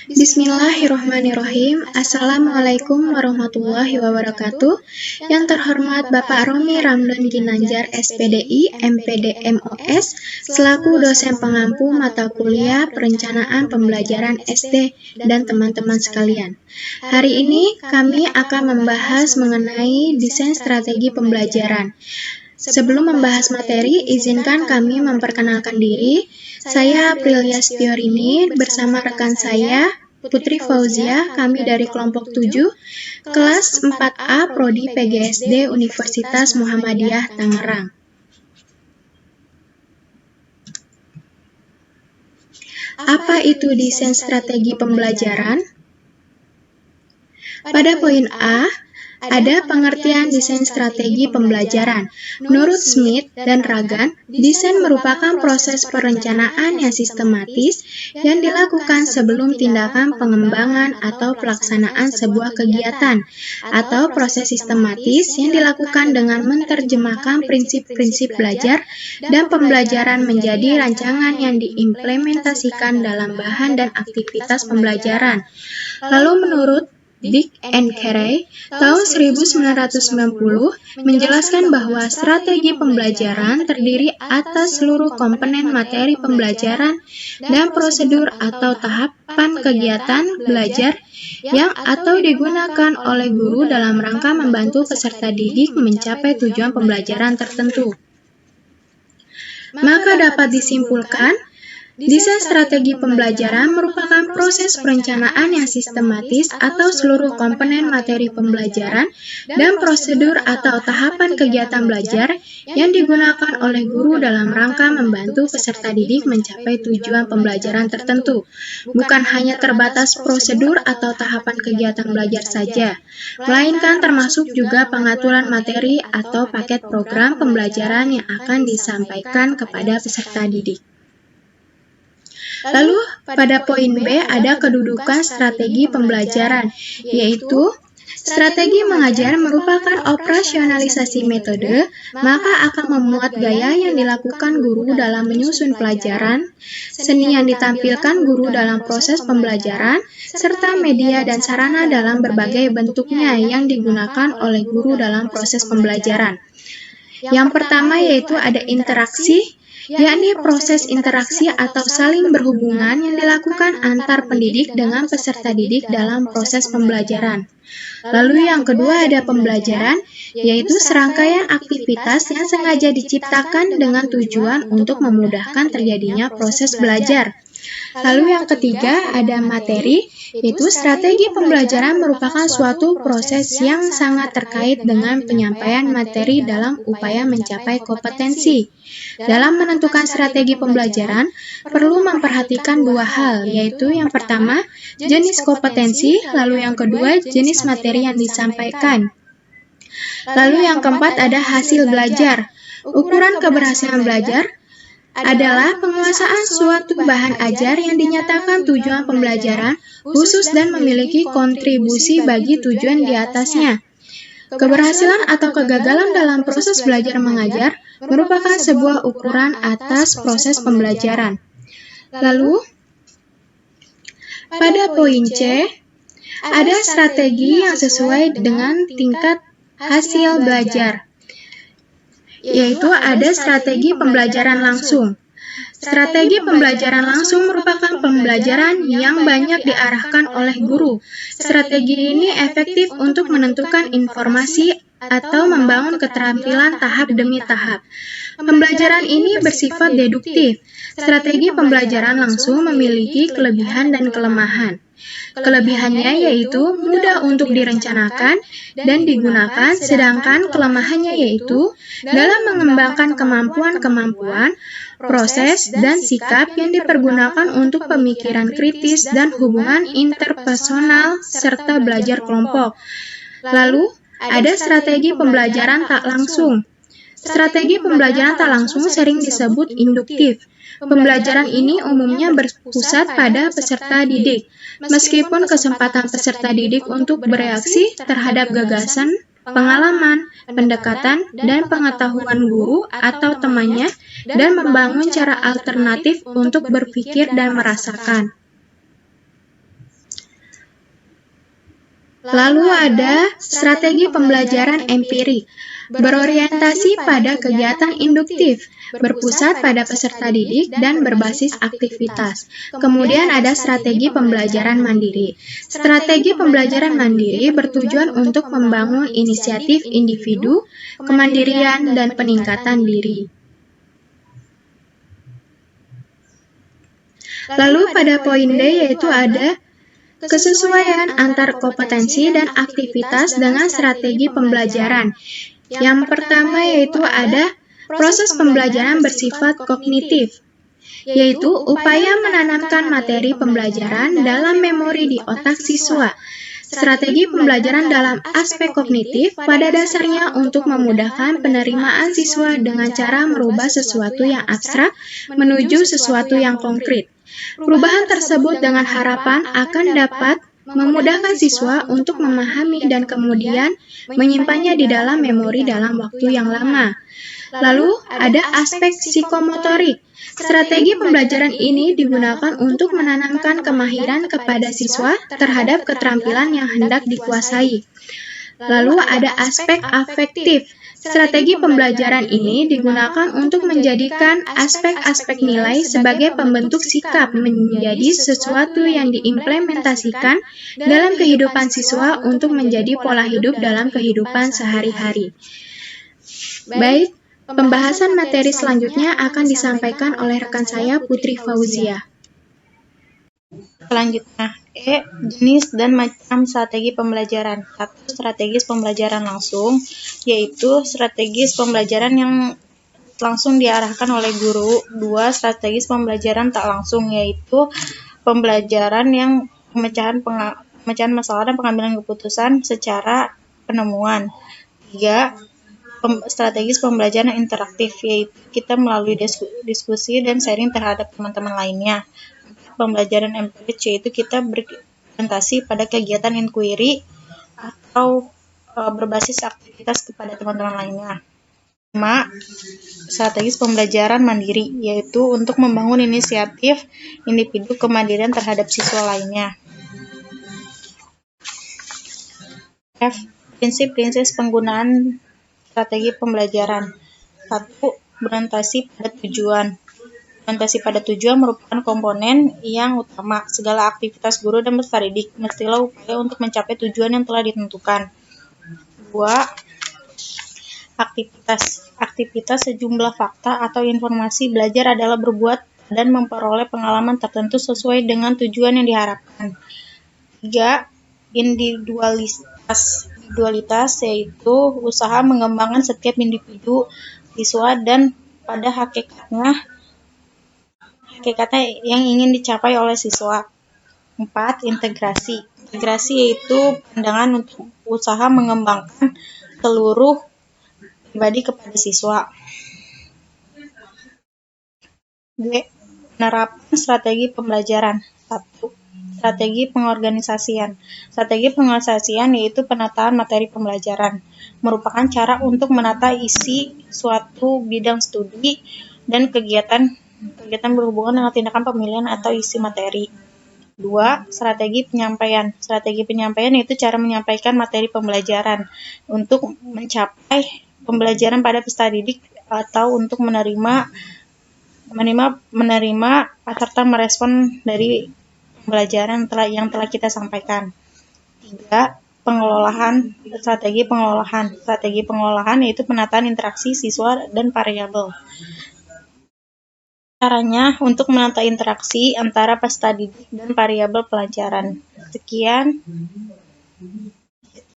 Bismillahirrahmanirrahim. Assalamualaikum warahmatullahi wabarakatuh. Yang terhormat Bapak Romi Ramdan Ginanjar, SPDI, MPD MOS, selaku dosen pengampu mata kuliah Perencanaan Pembelajaran SD dan teman-teman sekalian. Hari ini kami akan membahas mengenai desain strategi pembelajaran. Sebelum membahas materi, izinkan kami memperkenalkan diri. Saya Aprilia Stiorini bersama rekan saya, Putri Fauzia, kami dari kelompok 7, kelas 4A Prodi PGSD Universitas Muhammadiyah Tangerang. Apa itu desain strategi pembelajaran? Pada poin A, ada pengertian desain strategi pembelajaran. Menurut Smith dan Ragan, desain merupakan proses perencanaan yang sistematis yang dilakukan sebelum tindakan pengembangan atau pelaksanaan sebuah kegiatan, atau proses sistematis yang dilakukan dengan menerjemahkan prinsip-prinsip belajar dan pembelajaran menjadi rancangan yang diimplementasikan dalam bahan dan aktivitas pembelajaran. Lalu menurut Dick and Carey tahun 1990 menjelaskan bahwa strategi pembelajaran terdiri atas seluruh komponen materi pembelajaran dan prosedur atau tahapan kegiatan belajar yang atau digunakan oleh guru dalam rangka membantu peserta didik mencapai tujuan pembelajaran tertentu. Maka dapat disimpulkan, desain strategi pembelajaran merupakan proses perencanaan yang sistematis atau seluruh komponen materi pembelajaran dan prosedur atau tahapan kegiatan belajar yang digunakan oleh guru dalam rangka membantu peserta didik mencapai tujuan pembelajaran tertentu. Bukan hanya terbatas prosedur atau tahapan kegiatan belajar saja, melainkan termasuk juga pengaturan materi atau paket program pembelajaran yang akan disampaikan kepada peserta didik. Lalu, pada poin B ada kedudukan strategi pembelajaran, yaitu strategi mengajar merupakan operasionalisasi metode, maka akan memuat gaya yang dilakukan guru dalam menyusun pelajaran, seni yang ditampilkan guru dalam proses pembelajaran, serta media dan sarana dalam berbagai bentuknya yang digunakan oleh guru dalam proses pembelajaran. Yang pertama yaitu ada interaksi, yakni proses interaksi atau saling berhubungan yang dilakukan antar pendidik dengan peserta didik dalam proses pembelajaran. Lalu yang kedua ada pembelajaran, yaitu serangkaian aktivitas yang sengaja diciptakan dengan tujuan untuk memudahkan terjadinya proses belajar. Lalu yang ketiga ada materi, yaitu strategi pembelajaran merupakan suatu proses yang sangat terkait dengan penyampaian materi dalam upaya mencapai kompetensi. Dalam menentukan strategi pembelajaran, perlu memperhatikan dua hal, yaitu yang pertama, jenis kompetensi, lalu yang kedua, jenis materi yang disampaikan. Lalu yang keempat ada hasil belajar. Ukuran keberhasilan belajar adalah penguasaan suatu bahan ajar yang dinyatakan tujuan pembelajaran khusus dan memiliki kontribusi bagi tujuan di atasnya. Keberhasilan atau kegagalan dalam proses belajar mengajar merupakan sebuah ukuran atas proses pembelajaran. Lalu, pada poin C, ada strategi yang sesuai dengan tingkat hasil belajar, yaitu ada strategi pembelajaran langsung. Strategi pembelajaran langsung merupakan pembelajaran yang banyak diarahkan oleh guru. Strategi ini efektif untuk menentukan informasi atau membangun keterampilan tahap demi tahap. Pembelajaran ini bersifat deduktif. Strategi pembelajaran langsung memiliki kelebihan dan kelemahan. Kelebihannya yaitu mudah untuk direncanakan dan digunakan, sedangkan kelemahannya yaitu dalam mengembangkan kemampuan-kemampuan, proses, dan sikap yang dipergunakan untuk pemikiran kritis dan hubungan interpersonal serta belajar kelompok. Lalu, ada strategi pembelajaran tak langsung. Strategi pembelajaran tak langsung sering disebut induktif. Pembelajaran ini umumnya berpusat pada peserta didik, meskipun kesempatan peserta didik untuk bereaksi terhadap gagasan, pengalaman, pendekatan, dan pengetahuan guru atau temannya, dan membangun cara alternatif untuk berpikir dan merasakan. Lalu ada strategi pembelajaran empirik, berorientasi pada kegiatan induktif, berpusat pada peserta didik dan berbasis aktivitas. Kemudian ada strategi pembelajaran mandiri. Strategi pembelajaran mandiri bertujuan untuk membangun inisiatif individu, kemandirian, dan peningkatan diri. Lalu pada poin D yaitu ada kesesuaian antar kompetensi dan aktivitas dengan strategi pembelajaran. Yang pertama yaitu ada proses pembelajaran bersifat kognitif, yaitu upaya menanamkan materi pembelajaran dalam memori di otak siswa. Strategi pembelajaran dalam aspek kognitif pada dasarnya untuk memudahkan penerimaan siswa dengan cara merubah sesuatu yang abstrak menuju sesuatu yang konkret. Perubahan tersebut dengan harapan akan dapat memudahkan siswa untuk memahami dan kemudian menyimpannya di dalam memori dalam waktu yang lama. Lalu ada aspek psikomotorik. Strategi pembelajaran ini digunakan untuk menanamkan kemahiran kepada siswa terhadap keterampilan yang hendak dikuasai. Lalu ada aspek afektif. Strategi pembelajaran ini digunakan untuk menjadikan aspek-aspek nilai sebagai pembentuk sikap menjadi sesuatu yang diimplementasikan dalam kehidupan siswa untuk menjadi pola hidup dalam kehidupan sehari-hari. Baik, pembahasan materi selanjutnya akan disampaikan oleh rekan saya Putri Fauzia. Selanjutnya, jenis dan macam strategi pembelajaran. 1. Strategis pembelajaran langsung, yaitu strategis pembelajaran yang langsung diarahkan oleh guru. 2. Strategis pembelajaran tak langsung, yaitu pembelajaran yang pemecahan masalah dan pengambilan keputusan secara penemuan. 3. Strategis pembelajaran interaktif, yaitu kita melalui diskusi dan sharing terhadap teman-teman lainnya. Pembelajaran empirik, yaitu kita berorientasi pada kegiatan inquiry atau berbasis aktivitas kepada teman-teman lainnya. 5. Strategis pembelajaran mandiri, yaitu untuk membangun inisiatif individu kemandirian terhadap siswa lainnya. F. Prinsip-prinsip penggunaan strategi pembelajaran. 1. Berorientasi pada tujuan. Orientasi pada tujuan merupakan komponen yang utama. Segala aktivitas guru dan peserta didik mestilah upaya untuk mencapai tujuan yang telah ditentukan. 2. Aktivitas. Aktivitas sejumlah fakta atau informasi belajar adalah berbuat dan memperoleh pengalaman tertentu sesuai dengan tujuan yang diharapkan. 3. Individualitas, yaitu usaha mengembangkan setiap individu siswa dan pada hakikatnya yang ingin dicapai oleh siswa. 4. Integrasi, yaitu pandangan untuk usaha mengembangkan seluruh pribadi kepada siswa. G. Penerapan strategi pembelajaran. 1. Strategi pengorganisasian. Strategi pengorganisasian yaitu penataan materi pembelajaran. Merupakan cara untuk menata isi suatu bidang studi dan kegiatan berhubungan dengan tindakan pemilihan atau isi materi. 2. Strategi penyampaian. Strategi penyampaian yaitu cara menyampaikan materi pembelajaran untuk mencapai pembelajaran pada peserta didik atau untuk menerima serta merespon dari pembelajaran yang telah kita sampaikan. 3. Strategi pengelolaan. Strategi pengelolaan yaitu penataan interaksi siswa dan variabel. Caranya untuk menata interaksi antara peserta didik dan variabel pelajaran. Sekian.